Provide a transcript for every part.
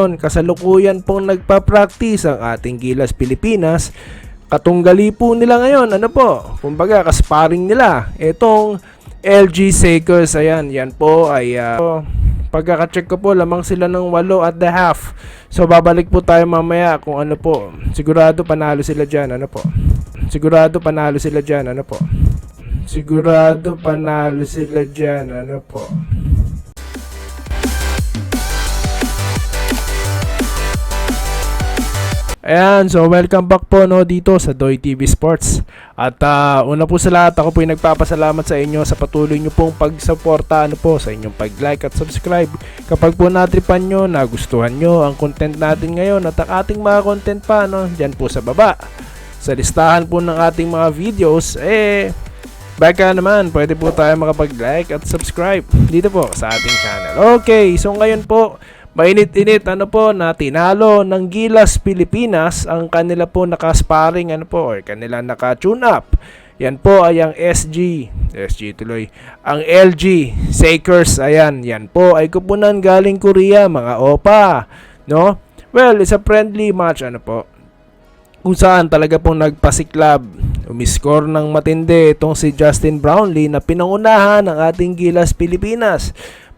ngayon, kasalukuyan pong nagpa-practice ang ating Gilas Pilipinas. Katunggali po nila ngayon, kumbaga kasparing nila. Itong LG Sakers, ayan, yan po ay pagkaka-check ko po, lamang sila ng 8.5. So babalik po tayo mamaya kung sigurado panalo sila dyan, sigurado panalo sila dyan, sigurado panalo sila dyan, Ayan, so welcome back po dito sa Doy TV Sports. At una po sa lahat, ako po ay nagpapasalamat sa inyo sa patuloy nyo pong pagsuporta sa inyong pag-like at subscribe. Kapag po natripan nyo, nagustuhan nyo ang content natin ngayon at ang ating mga content pa, dyan po sa baba. Sa listahan po ng ating mga videos, baka naman, pwede po tayo makapag-like at subscribe dito po sa ating channel. Okay, so ngayon po, mainit-init na tinalo ng Gilas Pilipinas ang kanila po nakasparing or kanila naka-tune up. Yan po ay ang SG tuloy. Ang LG Sakers, ayan, yan po ay kupunan galing Korea, mga opa, no? Well, it's a friendly match kung saan talaga pong nagpasiklab, umiscore ng matindi itong si Justin Brownlee na pinangunahan ng ating Gilas Pilipinas.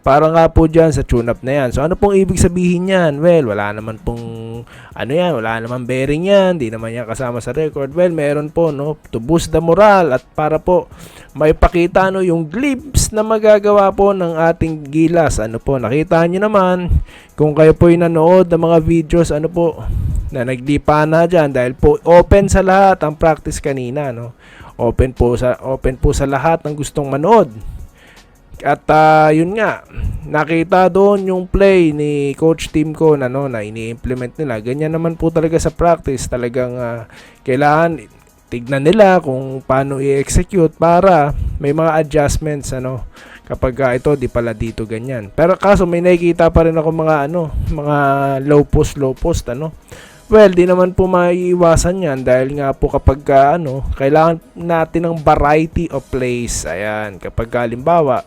Para nga po dyan sa tune-up na yan. So ano pong ibig sabihin yan? Well, wala naman pong wala naman bearing yan. Di naman yan kasama sa record. Well, meron po to boost the morale at para po maipakita yung glimpse na magagawa po ng ating Gilas. Nakita nyo naman kung kayo po yung nanood ng mga videos na naglipa na dyan dahil po open sa lahat ang practice kanina, Open po sa lahat ng gustong manood. At yun nga, nakita doon yung play ni Coach Team ko na ini-implement nila. Ganyan naman po talaga sa practice. Talagang kailangan tignan nila kung paano i-execute para may mga adjustments kapag ito di pala dito ganyan. Pero kaso may nakikita pa rin ako mga low post Well, di naman po maiiwasan yan dahil nga po kapag kailangan natin ng variety of plays. Ayan, kapag halimbawa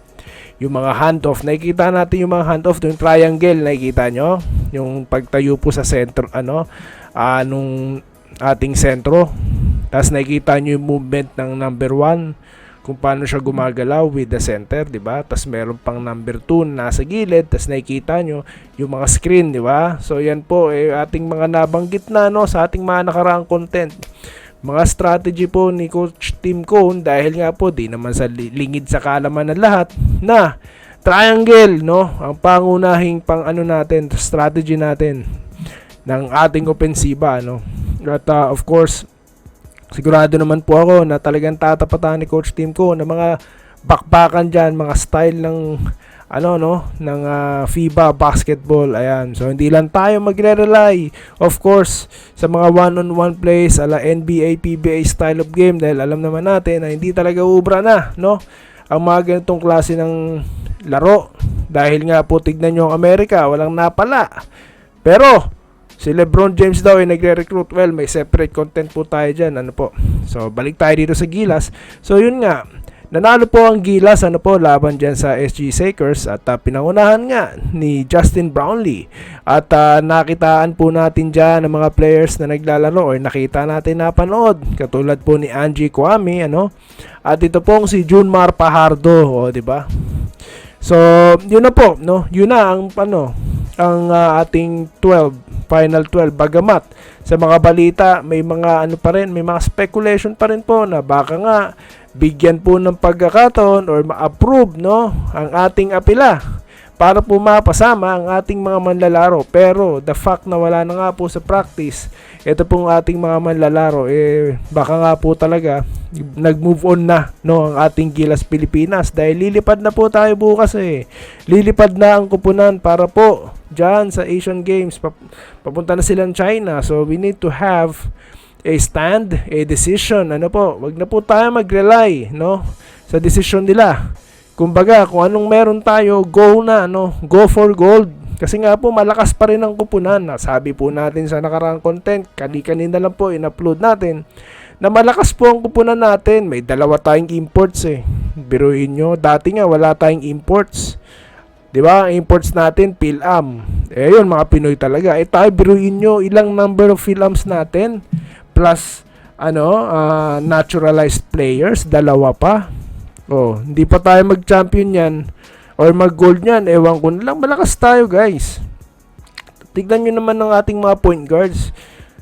yung mga handoff, nakikita natin yung mga handoff, yung triangle, nakikita nyo? Yung pagtayo po sa sentro, nung ating sentro. Tapos nakikita nyo yung movement ng number 1, kung paano siya gumagalaw with the center, di ba? Tapos meron pang number 2 nasa gilid, tapos nakikita nyo yung mga screen, di ba? So yan po, ating mga nabanggit na sa ating mga nakaraang content. Mga strategy po ni Coach Tim Cone dahil nga po di naman sa lingid sa kalaman ng lahat na triangle ang pangunahing natin, strategy natin ng ating opensiba At of course, sigurado naman po ako na talagang tatapatan ni Coach Tim Cone ng mga bakbakan diyan, mga style ng ng FIBA basketball. Ayan. So hindi lang tayo magre-rely of course sa mga one-on-one plays ala NBA, PBA style of game dahil alam naman natin na hindi talaga ubra na, ang mga ganitong klase ng laro. Dahil nga po tignan nyo ang Amerika, walang napala. Pero si LeBron James daw ay nagre-recruit. Well, may separate content po tayo dyan. So balik tayo dito sa Gilas. So yun nga, nanalo po ang Gilas laban dyan sa SG Sakers at pinangunahan nga ni Justin Brownlee. At nakitaan po natin dyan ng mga players na naglalaro or nakita natin napanood. Katulad po ni Angie Kwame, at ito pong si Junmar Pajardo, di ba? So, yun na po, Yun na ang ang ating final 12. Bagamat sa mga balita may mga pa rin, may mga speculation pa rin po na baka nga bigyan po ng pagkakataon or ma-approve ang ating apela para po mapasama ang ating mga manlalaro. Pero the fact na wala na nga po sa practice ito pong ating mga manlalaro, baka nga po talaga nag-move on na ang ating Gilas Pilipinas dahil lilipad na po tayo bukas. Lilipad na ang kupunan para po dyan sa Asian Games. Papunta na silang China, so we need to have a stand, a decision. Wag na po tayo mag-rely sa decision nila. Kumbaga, kung anong meron tayo, go na, go for gold. Kasi nga po, malakas pa rin ang kupunan. Sabi po natin sa nakaraang content, kanina lang po in-upload natin, na malakas po ang kupunan natin. May dalawa tayong imports Biruin nyo, dati nga wala tayong imports. 'Di ba? Imports natin PhilAm. Eh yun, mga Pinoy talaga. Eh tayo, biruin nyo ilang number of PhilAms natin plus naturalized players, dalawa pa. Oh, hindi pa tayo mag-champion yan or mag-gold yan. Ewan ko na lang, malakas tayo, guys. Tignan nyo naman ng ating mga point guards.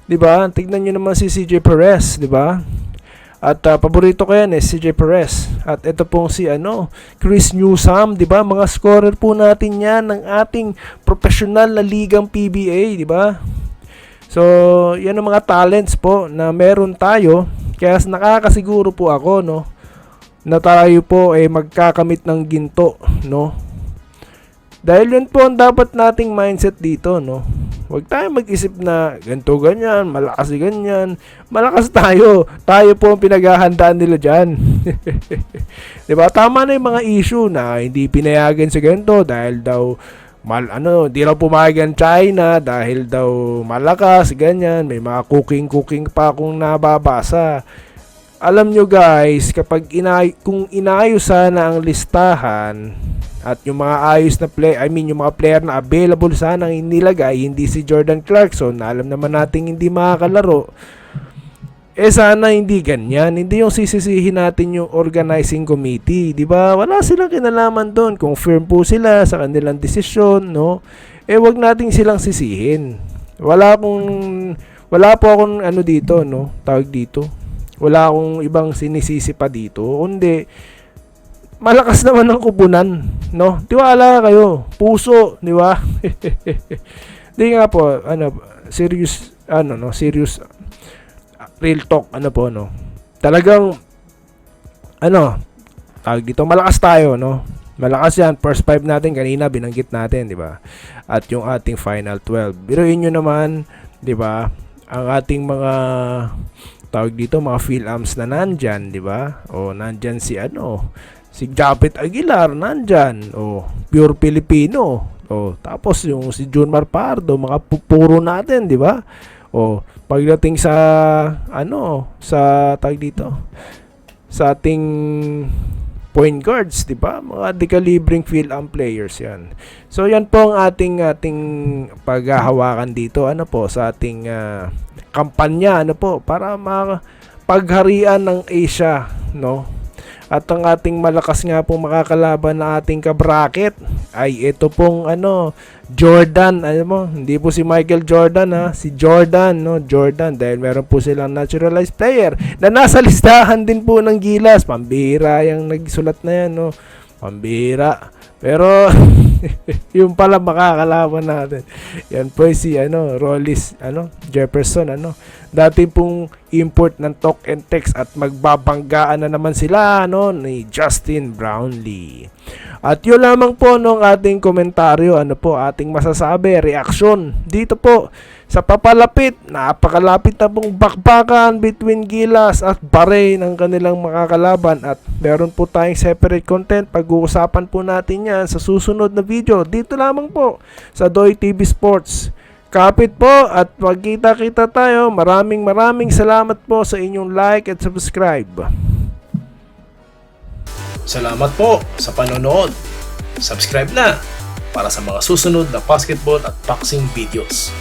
'Di ba? Tignan nyo naman si CJ Perez, 'di ba? At paborito ko yan CJ Perez. At ito pong si Chris Newsome, 'di ba? Mga scorer po natin 'yan ng ating professional na ligang PBA, 'di ba? So, yan ang mga talents po na meron tayo. Kaya nakakasiguro po ako, no, na tayo po ay magkakamit ng ginto, no? Dahil yun po ang dapat nating mindset dito, no? Huwag tayo mag-isip na ganito ganyan, malakas ganyan. Malakas tayo. Tayo po ang pinaghahandaan nila dyan. Diba? Tama na yung mga issue na hindi pinayagan sa ganito dahil daw di raw pumayag ang China dahil daw malakas, ganyan. May mga cooking pa akong nababasa. Alam nyo guys, kapag kung inayos sana ang listahan at yung mga ayos na yung mga player na available sana ang inilagay, hindi si Jordan Clarkson na alam naman nating hindi makakalaro, sana hindi ganyan. Hindi yung sisisihin natin yung organizing committee, di ba? Wala silang kinalaman doon. Kung firm po sila sa kanilang desisyon, no? Wag nating silang sisihin. Wala po akong dito, no? Tawag dito. Wala akong ibang sinisisi pa dito. Kundi malakas naman ang kupunan, no? Tiwala kayo. Puso, di ba? Di nga po, serious, serious real talk, no? Talagang, tawag dito, malakas tayo, no? Malakas yan. First 5 natin, kanina, binanggit natin, di ba? At yung ating final 12. Biruin nyo naman, di ba? Ang ating mga, tawag dito, mga PhilAms na nandyan, di ba? O, nandyan si Japet Aguilar, nandyan. O, pure Filipino. O, tapos yung si Junmar Pardo, mga pupuro natin, di ba? O, pagdating sa sa tag dito, sa ating point guards, 'di ba? Mga dekalibreng PhilAm players 'yan. So yan po ang ating paghahawakan dito sa ating kampanya para pagharian ng Asia, no? At ang ating malakas nga pong makakalaban na ating kabracket ay ito pong Jordan. Hindi po si Michael Jordan, si Jordan, no? Jordan, dahil meron po silang naturalized player na nasa listahan din po ng Gilas. Pambira yung nagsulat na yan, no? Pambira. Pero yung pala makakalaban natin. Yan po si Rollis Jefferson, dati pong import ng talk and text at magbabanggaan na naman sila ni Justin Brownlee. At yun lamang po nung ating komentaryo, ating masasabi, reaksyon dito po sa papalapit, napakalapit na pong bakbakan between Gilas at Bahrain ang kanilang makakalaban, at meron po tayong separate content. Pag-uusapan po natin yan sa susunod na video dito lamang po sa Doy TV Sports. Kapit po at magkita-kita tayo. Maraming salamat po sa inyong like at subscribe. Salamat po sa panonood. Subscribe na para sa mga susunod na basketball at boxing videos.